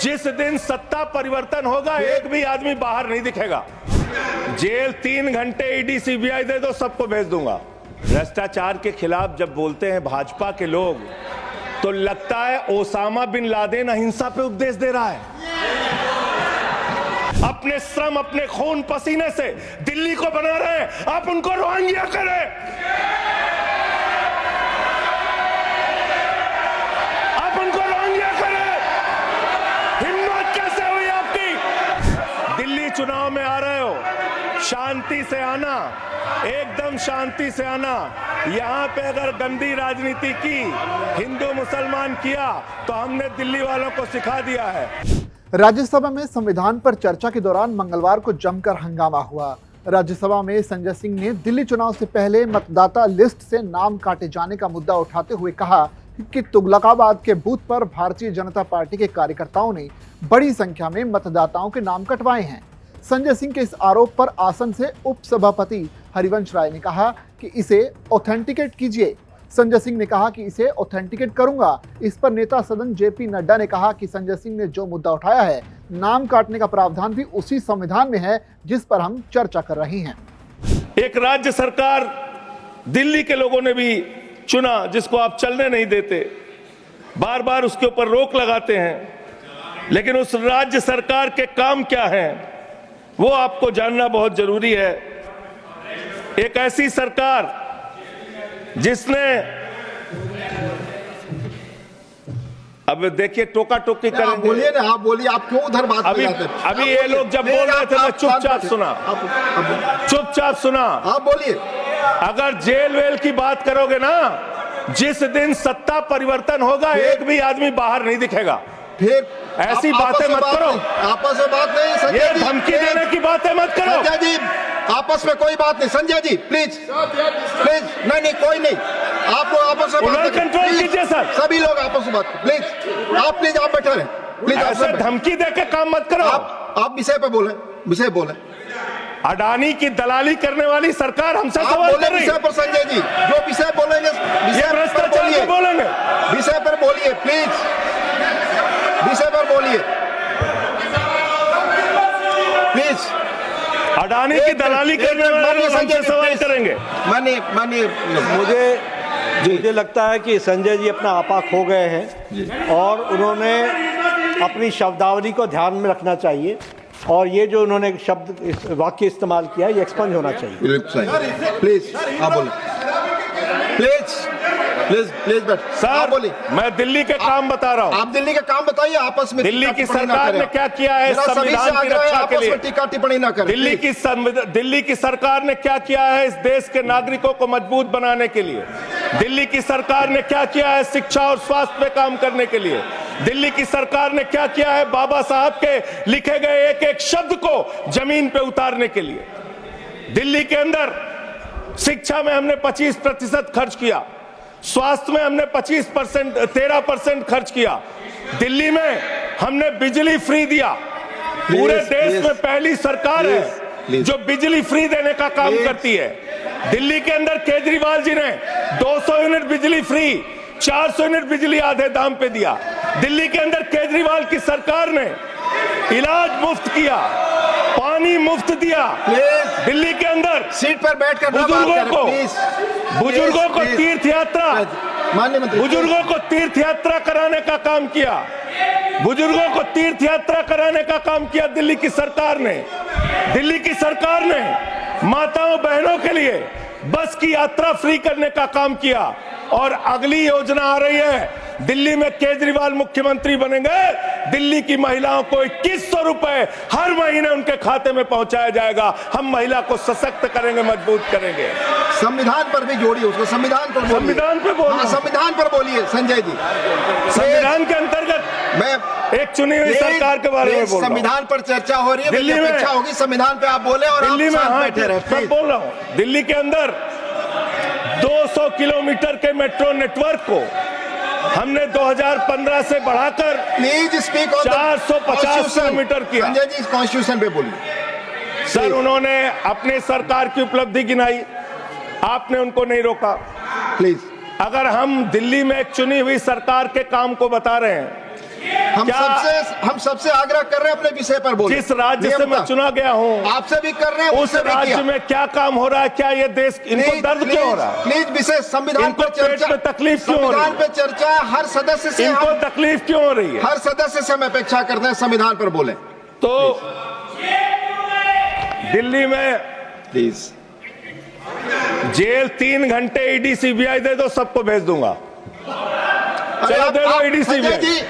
जिस दिन सत्ता परिवर्तन होगा एक भी आदमी बाहर नहीं दिखेगा। जेल 3 घंटे ईडी सीबीआई दे दो, सबको भेज दूंगा। भ्रष्टाचार के खिलाफ जब बोलते हैं भाजपा के लोग तो लगता है ओसामा बिन लादेन अहिंसा पे उपदेश दे रहा है। अपने श्रम, अपने खून पसीने से दिल्ली को बना रहे हैं, आप उनको रोहिंग्या करें। आप उनको रोहिंग्या करें। हिम्मत कैसे हुई आपकी? दिल्ली चुनाव में आ रहे हो, शांति से आना, एकदम शांति से आना। यहां पे अगर गंदी राजनीति की, हिंदू मुसलमान किया तो हमने दिल्ली वालों को सिखा दिया है। राज्यसभा में संविधान पर चर्चा के दौरान मंगलवार को जमकर हंगामा हुआ। राज्यसभा में संजय सिंह ने दिल्ली चुनाव से पहले मतदाता लिस्ट से नाम काटे जाने का मुद्दा उठाते हुए कहा कि तुगलकाबाद के बूथ पर भारतीय जनता पार्टी के कार्यकर्ताओं ने बड़ी संख्या में मतदाताओं के नाम कटवाए हैं। संजय सिंह के इस आरोप पर आसन से उपसभापति हरिवंश राय ने कहा कि इसे ऑथेंटिकेट कीजिए। संजय सिंह ने कहा कि इसे ऑथेंटिकेट करूंगा। इस पर नेता सदन जेपी नड्डा ने कहा कि संजय सिंह ने जो मुद्दा उठाया है, नाम काटने का प्रावधान भी उसी संविधान में है जिस पर हम चर्चा कर रहे हैं। एक राज्य सरकार दिल्ली के लोगों ने भी चुना, जिसको आप चलने नहीं देते, बार बार उसके ऊपर रोक लगाते हैं। लेकिन उस राज्य सरकार के काम क्या हैं वो आपको जानना बहुत जरूरी है। एक ऐसी सरकार जिसने, अब देखिए टोका टोकी करेंगे। बोलिए ना, आप बोलिए, आप क्यों उधर बात अभी ये लोग जब बोल रहे थे मैं चुपचाप सुना। आप बोलिए। अगर जेल वेल की बात करोगे ना, जिस दिन सत्ता परिवर्तन होगा एक भी आदमी बाहर नहीं दिखेगा। फिर ऐसी बातें मत करो, आपस में बात नहीं। संजय ये जी, धमकी देने की बातें मत करो। संजय जी, आपस में कोई बात नहीं। संजय जी प्लीज प्लीज, नहीं कोई नहीं, आप लोग आपस में बात कंट्रोल कीजिए सर। सभी लोग आपस में बात, प्लीज आप बैठे रहे, प्लीज। ऐसे धमकी देकर काम मत करो। आप विषय पे बोले। अडानी की दलाली करने वाली सरकार हमसे सवाल कर रही है। विषय पर संजय जी जो विषय बोलेंगे, बोलेंगे विषय पर बोलिए, प्लीज विषय पर बोलिए प्लीज। अडानी की दलाली करने वाले हमसे सवाल करेंगे। मानिए। मुझे लगता है कि संजय जी अपना आपा खो गए हैं और उन्होंने अपनी शब्दावली को ध्यान में रखना चाहिए और ये जो उन्होंने शब्द वाक्य इस्तेमाल किया ये एक्सपंज होना चाहिए। प्लीज आप बोलिए, प्लीज बैठ। सर बोलिए, मैं दिल्ली के काम बता रहा हूँ। आप दिल्ली के काम बताइए, आपस में दिल्ली की सरकार ने क्या किया है संविधान की रक्षा के लिए? टीका टिप्पणी ना करें। दिल्ली की सरकार ने क्या किया है इस देश के नागरिकों को मजबूत बनाने के लिए? दिल्ली की सरकार ने क्या किया है शिक्षा और स्वास्थ्य पे काम करने के लिए? दिल्ली की सरकार ने क्या किया है बाबा साहब के लिखे गए एक एक शब्द को जमीन पे उतारने के लिए? दिल्ली के अंदर शिक्षा में हमने 25% खर्च किया, स्वास्थ्य में हमने 13% खर्च किया। दिल्ली में हमने बिजली फ्री दिया। पूरे देश में पहली सरकार है जो बिजली फ्री देने का काम करती है। दिल्ली के अंदर केजरीवाल जी ने 200 यूनिट बिजली फ्री, 400 यूनिट बिजली आधे दाम पे दिया। दिल्ली के अंदर केजरीवाल की सरकार ने इलाज मुफ्त किया, पानी मुफ्त दिया। दिल्ली के अंदर सीट पर बैठकर बुजुर्गों को तीर्थ यात्रा कराने का काम किया। बुजुर्गों को तीर्थ यात्रा कराने का काम किया दिल्ली की सरकार ने। दिल्ली की सरकार ने माताओं बहनों के लिए बस की यात्रा फ्री करने का काम किया। और अगली योजना आ रही है, दिल्ली में केजरीवाल मुख्यमंत्री बनेंगे, दिल्ली की महिलाओं को 2100 रुपए हर महीने उनके खाते में पहुंचाया जाएगा। हम महिला को सशक्त करेंगे, मजबूत करेंगे। संविधान पर भी जोड़िए उसको, संविधान पर बोलिए संजय जी। संविधान के अंतर्गत मैं एक चुनी हुई सरकार के बारे में बोल रहा हूं। संविधान पर चर्चा हो रही है, दिल्ली में अपेक्षा होगी संविधान पे आप बोले और दिल्ली में मैं बोल रहा हूं। दिल्ली के अंदर 200 किलोमीटर के मेट्रो नेटवर्क को हमने 2015 से बढ़ाकर 450 किलोमीटर किया। संजय जी कॉन्स्टिट्यूशन पे बोलिए। सर उन्होंने अपने सरकार की उपलब्धि गिनाई, आपने उनको नहीं रोका। प्लीज, अगर हम दिल्ली में एक चुनी हुई सरकार के काम को बता रहे हैं हम सबसे आग्रह कर रहे हैं अपने विषय पर बोले। जिस राज्य से मैं चुना गया हूँ आपसे भी कर रहे हैं, उस राज्य में क्या काम हो रहा है, क्या ये देश इनको दर्द क्यों हो रहा है? प्लीज विषय संविधान पर चर्चा, में तकलीफ क्यों हो रही है? संविधान पे चर्चा हर सदस्य से, इनको तकलीफ क्यों हो रही है? हर सदस्य से हम अपेक्षा करते हैं संविधान पर बोले। तो दिल्ली में प्लीज जेल 3 घंटे ईडी सीबीआई दे दो, सबको भेज दूंगा। चलो दे दो ईडी संजय जी,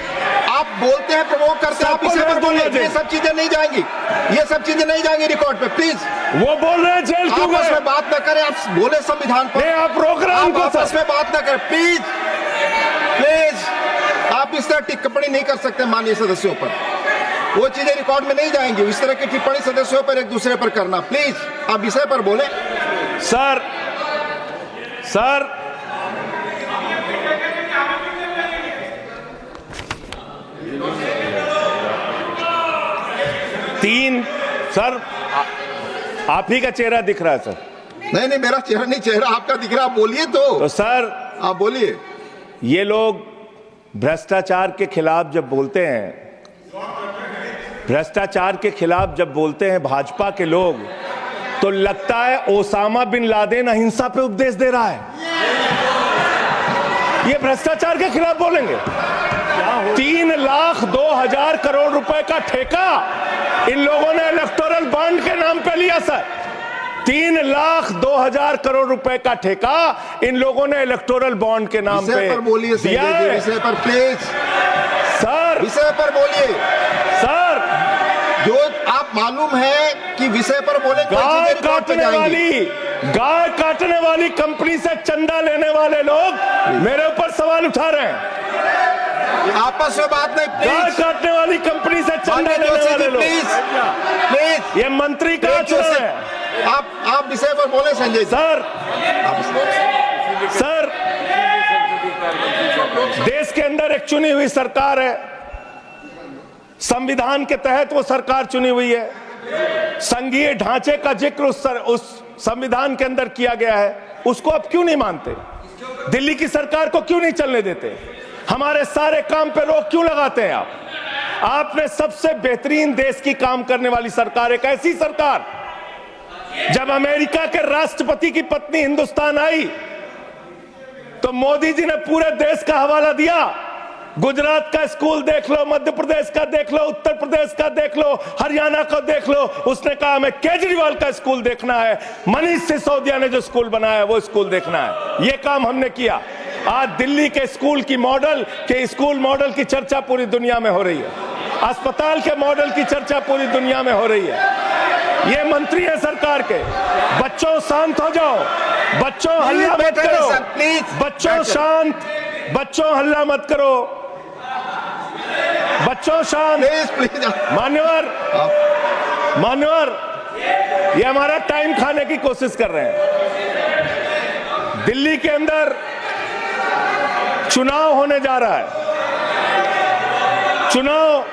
आप बोलते हैं, प्रवोक करते हैं, आप इसे पर बोले, ये सब चीजें नहीं जाएंगी, ये सब चीजें नहीं जाएंगी रिकॉर्ड पे। प्लीज वो बोल रहे हैं जेल क्यों गए? आपस में बात न करें, आप बोले संविधान पर, आप रोक रहे हैं उनको, आपस में बात न करें प्लीज। प्लीज आप इस तरह टिप्पणी नहीं कर सकते माननीय सदस्यों पर, वो चीजें रिकॉर्ड में नहीं जाएंगी। इस तरह की टिप्पणी सदस्यों पर एक दूसरे पर करना, प्लीज आप विषय पर बोले। सर 3 सर आप ही का चेहरा दिख रहा है सर। नहीं मेरा चेहरा नहीं, चेहरा आपका दिख रहा, आप बोलिए तो सर आप बोलिए। ये लोग भ्रष्टाचार के खिलाफ जब बोलते हैं, भ्रष्टाचार के खिलाफ जब बोलते हैं भाजपा के लोग, तो लगता है ओसामा बिन लादेन अहिंसा पे उपदेश दे रहा है। ये भ्रष्टाचार के खिलाफ बोलेंगे। 3,02,000 करोड़ रुपए का ठेका इन लोगों ने इलेक्टोरल बॉन्ड के नाम पे लिया सर। 3,02,000 करोड़ रुपए का ठेका इन लोगों ने इलेक्टोरल बॉन्ड के नाम पे बोलिए विषय पर प्लीज सर, विषय पर बोलिए सर। जो आप मालूम है कि विषय पर बोले, गाय काटने वाली कंपनी से चंदा लेने वाले लोग मेरे ऊपर सवाल उठा रहे हैं। आपस में बात नहीं, गाय काटने वाली कंपनी से चंदा लेने वाले लोग, प्लीज ये मंत्री का चुनाव है। आप विषय पर बोले संजय सर। देश के अंदर एक चुनी हुई सरकार है, संविधान के तहत वो सरकार चुनी हुई है, संघीय ढांचे का जिक्र उस संविधान के अंदर किया गया है, उसको आप क्यों नहीं मानते? दिल्ली की सरकार को क्यों नहीं चलने देते? हमारे सारे काम पे रोक क्यों लगाते हैं आप? आपने सबसे बेहतरीन देश की काम करने वाली सरकार, एक ऐसी सरकार, जब अमेरिका के राष्ट्रपति की पत्नी हिंदुस्तान आई तो मोदी जी ने पूरे देश का हवाला दिया। गुजरात का स्कूल देख लो, मध्य प्रदेश का देख लो, उत्तर प्रदेश का देख लो, हरियाणा का देख लो। उसने कहा हमें केजरीवाल का स्कूल देखना है, मनीष सिसोदिया ने जो स्कूल बनाया है वो स्कूल देखना है। ये काम हमने किया। आज दिल्ली के स्कूल मॉडल की चर्चा पूरी दुनिया में हो रही है, अस्पताल के मॉडल की चर्चा पूरी दुनिया में हो रही है। ये मंत्री है सरकार के। बच्चों शांत हो जाओ, बच्चों हल्ला मत करो, बच्चों शांत, बच्चों हल्ला मत करो, बच्चों शांत। मान्यवर ये हमारा टाइम खाने की कोशिश कर रहे हैं। दिल्ली के अंदर चुनाव होने जा रहा है। चुनाव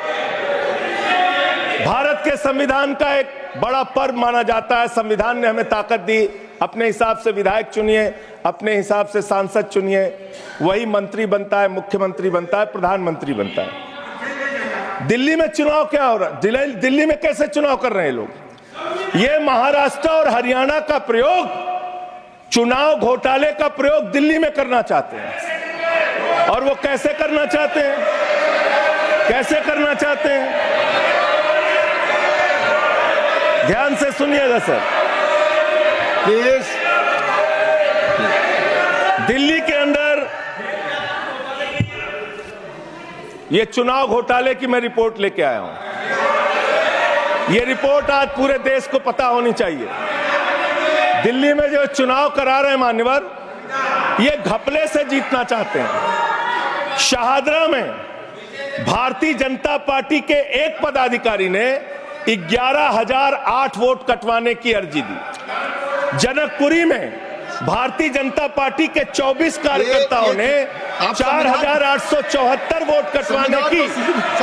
भारत के संविधान का एक बड़ा पर्व माना जाता है। संविधान ने हमें ताकत दी, अपने हिसाब से विधायक चुनिए, अपने हिसाब से सांसद चुनिए, वही मंत्री बनता है, मुख्यमंत्री बनता है, प्रधानमंत्री बनता है। दिल्ली में चुनाव क्या हो रहा है? दिल्ली में कैसे चुनाव कर रहे हैं लोग? ये महाराष्ट्र और हरियाणा का प्रयोग, चुनाव घोटाले का प्रयोग दिल्ली में करना चाहते हैं। और वो कैसे करना चाहते हैं? कैसे करना चाहते हैं? ध्यान से सुनिएगा सर। प्लीज। दिल्ली के अंदर ये चुनाव घोटाले की मैं रिपोर्ट लेके आया हूं। ये रिपोर्ट आज पूरे देश को पता होनी चाहिए। दिल्ली में जो चुनाव करा रहे हैं मान्यवर, ये घपले से जीतना चाहते हैं। शाहदरा में भारतीय जनता पार्टी के एक पदाधिकारी ने 11,008 वोट कटवाने की अर्जी दी। जनकपुरी में भारतीय जनता पार्टी के 24 कार्यकर्ताओं ने 4,874 वोट कटवाने की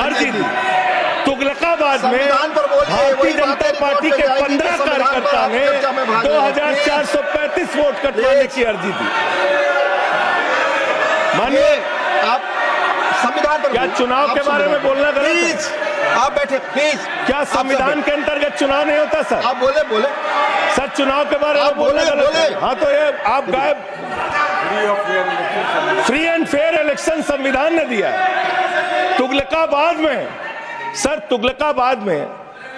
अर्जी दी। तुगलकाबाद में भारतीय जनता पार्टी के 15 कार्यकर्ता ने 2,435 वोट कटवाने की अर्जी दी। मानिए आप संविधान कहां पर क्या चुनाव के बारे में बोलना गलत है? प्लीज आप बैठे, प्लीज। क्या संविधान के अंतर्गत चुनाव नहीं होता सर? आप बोले सर चुनाव के बारे में आप बोलना बोले, गलत है। बोले। हाँ तो ये आप गायब। फ्री एंड फेयर इलेक्शन संविधान ने दिया है। तुगलकाबाद में सर, तुगलकाबाद में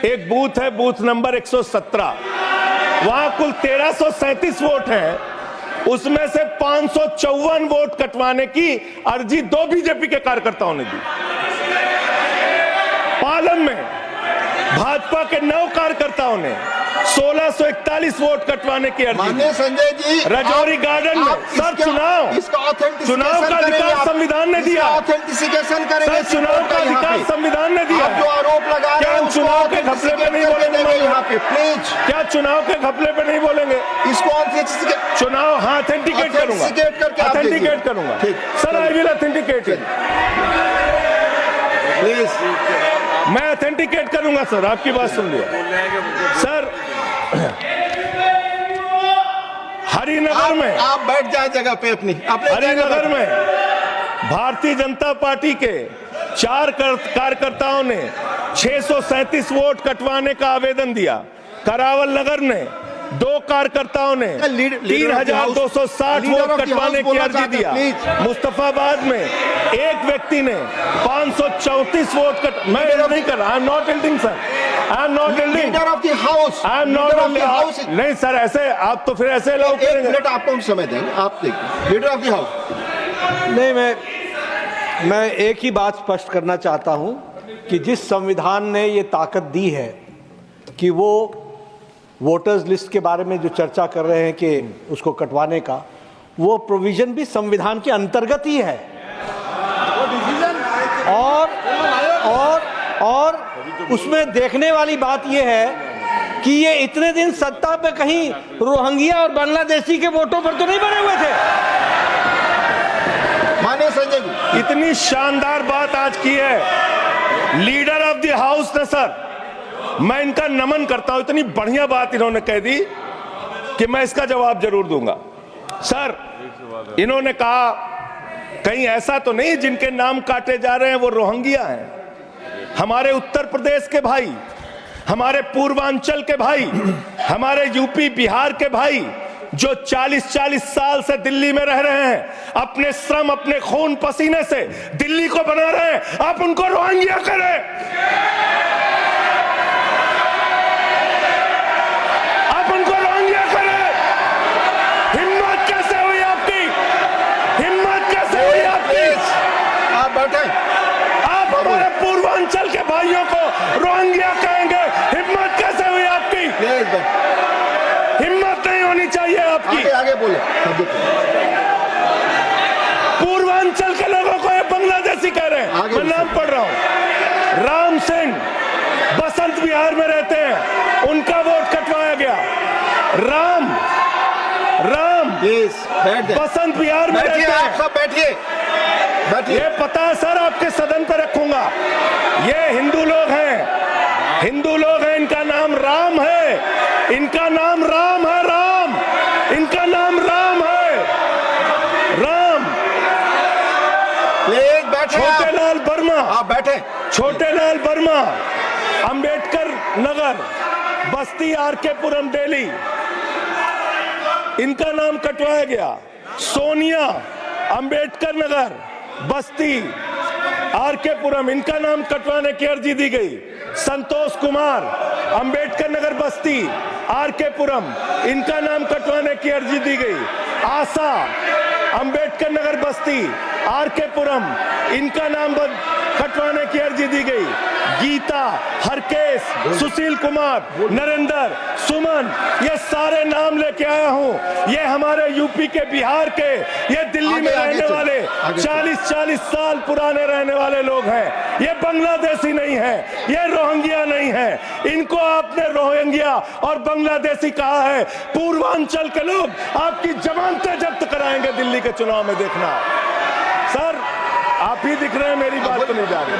एक बूथ है, बूथ नंबर 117, वहां कुल 1337 वोट हैं, उसमें से 554 वोट कटवाने की अर्जी 2 बीजेपी के कार्यकर्ताओं ने दी। पालम में भाजपा के 9 कार्यकर्ताओं ने 1641 वोट कटवाने की अर्जी दी। माननीय संजय जी, राजौरी गार्डन में सर चुनाव का अधिकार संविधान ने दिया। ऑथेंटिसिकेशन करेंगे सर चुनाव का अधिकार संविधान ने दिया। आप जो आरोप लगा रहे क्या हैं हम चुनाव के घपले पे नहीं बोलेंगे यहाँ पे? प्लीज, क्या चुनाव के घपले पे नहीं बोलेंगे? इसको चुनाव हाँ ऑथेंटिकेट करूंगा, ऑथेंटिकेट करूंगा sir, I will authenticate it. Please, मैं ऑथेंटिकेट करूंगा सर, आपकी बात सुन लिया सर। हरिनगर में आप बैठ जाए जगह पे अपनी हरिनगर में भारतीय जनता पार्टी के 4 कार्यकर्ताओं ने 637 वोट कटवाने का आवेदन दिया। करावल नगर ने 2 कार्यकर्ताओं ने 3260 वोट कटवाने की अर्जी दिया। मुस्तफाबाद में एक व्यक्ति ने 534 वोट मैं नहीं कर रहा, I am not एल्डिंग sir, I am not एल्डिंग, leader of the house, I am not. नहीं सर, ऐसे आप तो फिर ऐसे अलाउ करेंगे। 1 मिनट आपको हम समय देंगे, आप देखिए। Leader of the house. नहीं, मैं एक ही बात स्पष्ट करना चाहता हूं कि जिस संविधान ने ये ताकत दी है कि वो वोटर्स लिस्ट के बारे में जो चर्चा कर रहे हैं कि उसको कटवाने का, वो प्रोविजन भी संविधान के अंतर्गत ही है। और उसमें देखने वाली बात यह है कि ये इतने दिन सत्ता पे कहीं रोहिंग्या और बांग्लादेशी के वोटों पर तो नहीं बने हुए थे। माननीय संजय जी, इतनी शानदार बात आज की है लीडर ऑफ द हाउस ने सर, मैं इनका नमन करता हूं। इतनी बढ़िया बात इन्होंने कह दी कि मैं इसका जवाब जरूर दूंगा। सर इन्होंने कहा कहीं ऐसा तो नहीं जिनके नाम काटे जा रहे हैं वो रोहिंग्या हैं। हमारे उत्तर प्रदेश के भाई, हमारे पूर्वांचल के भाई, हमारे यूपी बिहार के भाई जो 40-40 साल से दिल्ली में रह रहे हैं, अपने श्रम अपने खून पसीने से दिल्ली को बना रहे हैं, आप उनको रोहिंग्या करें। आप उनको रोहिंग्या करें। हिम्मत कैसे हुई आपकी? हिम्मत कैसे हुई आपकी? आप बैठे। आप हमारे पूर्वांचल के भाइयों को रोहिंग्या कहेंगे? हिम्मत कैसे हुई आपकी? हिम्मत नहीं होनी चाहिए आपकी। आगे बोले। पूर्वांचल के लोगों को ये बांग्लादेशी कह रहे हैं। मैं नाम पढ़ रहा हूं, राम सिंह बसंत विहार में रहते हैं, उनका वोट कटवाया गया। राम प्लीज बसंत विहार में रहते हैं। आप सब बैठिए। ये पता है सर, आपके सदन पर रखूंगा। ये हिंदू लोग हैं, हिंदू लोग हैं, इनका नाम राम है, इनका नाम राम है, राम, इनका नाम राम है, राम। प्लीज बैठे। छोटे लाल वर्मा, आप बैठे। छोटे लाल वर्मा, अंबेडकर नगर, बस्ती आरके पुरम दिल्ली, इनका नाम कटवाया गया। सोनिया, अंबेडकर नगर, बस्ती आरके पुरम, इनका नाम कटवाने की अर्जी दी गई। संतोष कुमार, अंबेडकर नगर, बस्ती आरके पुरम, इनका नाम कटवाने की अर्जी दी गई। आशा, अंबेडकर नगर, बस्ती आरके पुरम, इनका नाम कटवाने की अर्जी दी गई। गीता, हरकेश, सुशील कुमार, नरेंद्र, सुमन, ये सारे नाम लेके आया हूं। ये हमारे यूपी के, बिहार के, ये दिल्ली में रहने वाले 40-40 साल पुराने रहने वाले लोग हैं। ये बांग्लादेशी नहीं है, ये रोहिंग्या नहीं है। इनको आपने रोहिंग्या और बांग्लादेशी कहा है। पूर्वांचल के लोग आपकी जमानतें जब्त कराएंगे दिल्ली के चुनाव में, देखना। सर आप ही दिख रहे हैं, मेरी बात तो नहीं जा रही।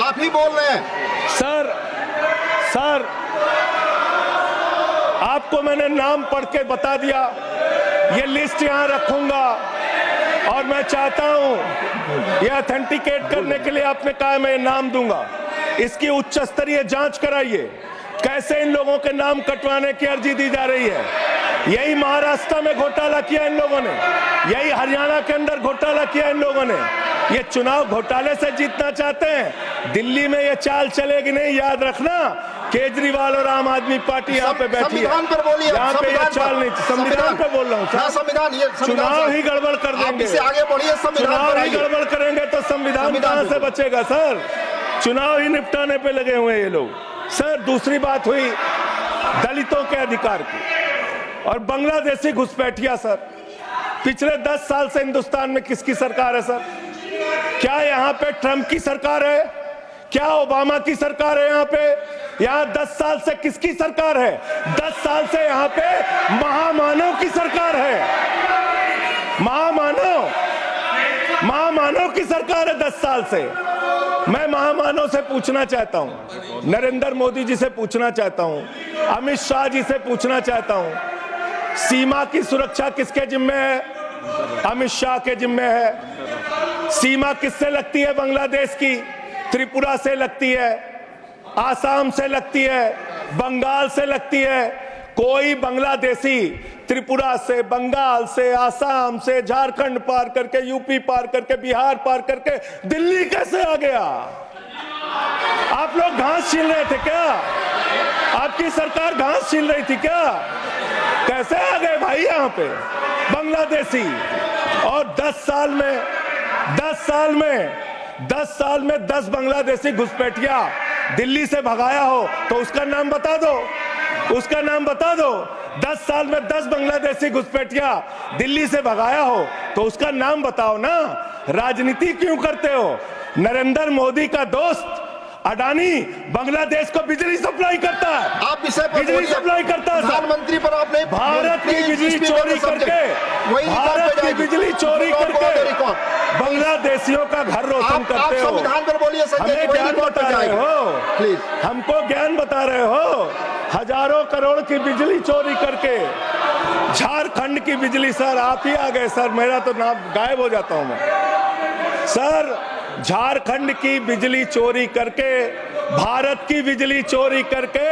आप ही बोल रहे हैं। सर आपको मैंने नाम पढ़ के बता दिया। ये लिस्ट यहां रखूंगा, और मैं चाहता हूं ये ऑथेंटिकेट करने के लिए आपने कहा मैं नाम दूंगा, इसकी उच्च स्तरीय जांच कराइए। कैसे इन लोगों के नाम कटवाने की अर्जी दी जा रही है? यही महाराष्ट्र में घोटाला किया इन लोगों ने, यही हरियाणा के अंदर घोटाला किया इन लोगों ने। ये चुनाव घोटाले से जीतना चाहते हैं। दिल्ली में ये चाल चलेगी नहीं, याद रखना। केजरीवाल और आम आदमी पार्टी यहाँ पे बैठी है, संविधान पर बोलिए, यहाँ पे ये चाल नहीं। संविधान पे बोल रहा हूँ, संविधान चुनाव ही गड़बड़ कर देंगे, इससे आगे बढ़िए, चुनाव ही गड़बड़ करेंगे तो संविधान कहाँ से बचेगा सर? चुनाव ही निपटाने पे लगे हुए हैं ये लोग। सर दूसरी बात हुई दलितों के अधिकार की और बांग्लादेशी घुसपैठिया। सर पिछले 10 साल से हिंदुस्तान में किसकी सरकार है सर? क्या यहाँ पे ट्रंप की सरकार है? क्या ओबामा की सरकार है? यहाँ पे यहाँ 10 साल से किसकी सरकार है? 10 साल से यहाँ पे महामानव की सरकार है। महामानव की सरकार है 10 साल से। मैं महामानव से पूछना चाहता हूं, नरेंद्र मोदी जी से पूछना चाहता हूं, अमित शाह जी से पूछना चाहता हूं, सीमा की सुरक्षा किसके जिम्मे है? अमित शाह के जिम्मे है। सीमा किससे लगती है? बांग्लादेश की त्रिपुरा से लगती है, आसाम से लगती है, बंगाल से लगती है। कोई बांग्लादेशी त्रिपुरा से, बंगाल से, आसाम से, झारखंड पार करके, यूपी पार करके, बिहार पार करके दिल्ली कैसे आ गया? आप लोग घास छील रहे थे क्या? आपकी सरकार घास छील रही थी क्या? कैसे आ गए भाई यहाँ पे बांग्लादेशी? और 10 साल में 10 बांग्लादेशी घुसपैठिया दिल्ली से भगाया हो तो उसका नाम बता दो, उसका नाम बता दो। 10 साल में 10 बांग्लादेशी घुसपैठिया दिल्ली से भगाया हो तो उसका नाम बताओ ना। राजनीति क्यों करते हो? नरेंद्र मोदी का दोस्त अडानी बांग्लादेश को बिजली सप्लाई करता है, आप इसे बिजली सप्लाई करता है। प्रधानमंत्री पर आपने भारत की बिजली चोरी करके, भारत की बिजली चोरी करके बांग्लादेशियों का घर रोशन करते हो। संविधान पर बोलिए, हमें ज्ञान बता रहे हो, प्लीज हमको ज्ञान बता रहे हो। हजारों करोड़ की बिजली चोरी करके झारखंड की बिजली। सर आप ही आ गए सर, मेरा तो नाम गायब हो जाता हूं मैं। सर झारखंड की बिजली चोरी करके, भारत की बिजली चोरी करके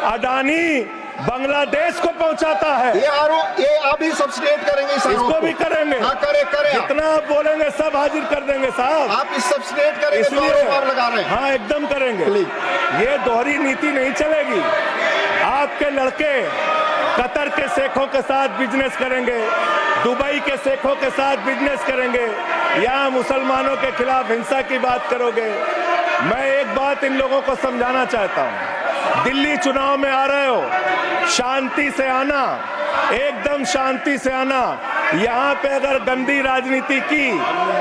अडानी बांग्लादेश को पहुंचाता है। ये आप ही सब्सिडेट करेंगे, इसको भी करेंगे। हाँ, करें जितना आप बोलेंगे सब हाजिर कर देंगे साहब। आप इस सब्सिडेट करेंगे, इसलिए लगा रहे हैं। हाँ एकदम करेंगे। ये दोहरी नीति नहीं चलेगी। आपके लड़के कतर के शेखों के साथ बिजनेस करेंगे, दुबई के शेखों के साथ बिजनेस करेंगे, यहाँ मुसलमानों के खिलाफ हिंसा की बात करोगे। मैं एक बात इन लोगों को समझाना चाहता हूँ, दिल्ली चुनाव में आ रहे हो, शांति से आना, एकदम शांति से आना। यहाँ पे अगर गंदी राजनीति की,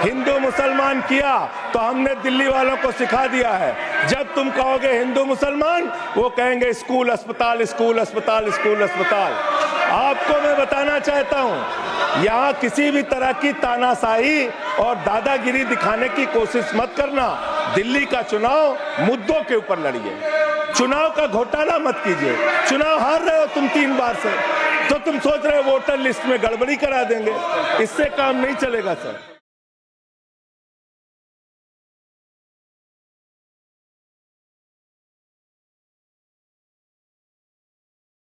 हिंदू मुसलमान किया तो हमने दिल्ली वालों को सिखा दिया है। जब तुम कहोगे हिंदू मुसलमान, वो कहेंगे स्कूल अस्पताल, स्कूल अस्पताल, स्कूल अस्पताल। आपको मैं बताना चाहता हूँ, यहाँ किसी भी तरह की तानाशाही और दादागिरी दिखाने की कोशिश मत करना। दिल्ली का चुनाव मुद्दों के ऊपर लड़िए, चुनाव का घोटाला मत कीजिए। चुनाव हार रहे हो तुम 3 बार से, तो तुम सोच रहे हो वोटर लिस्ट में गड़बड़ी करा देंगे। इससे काम नहीं चलेगा सर।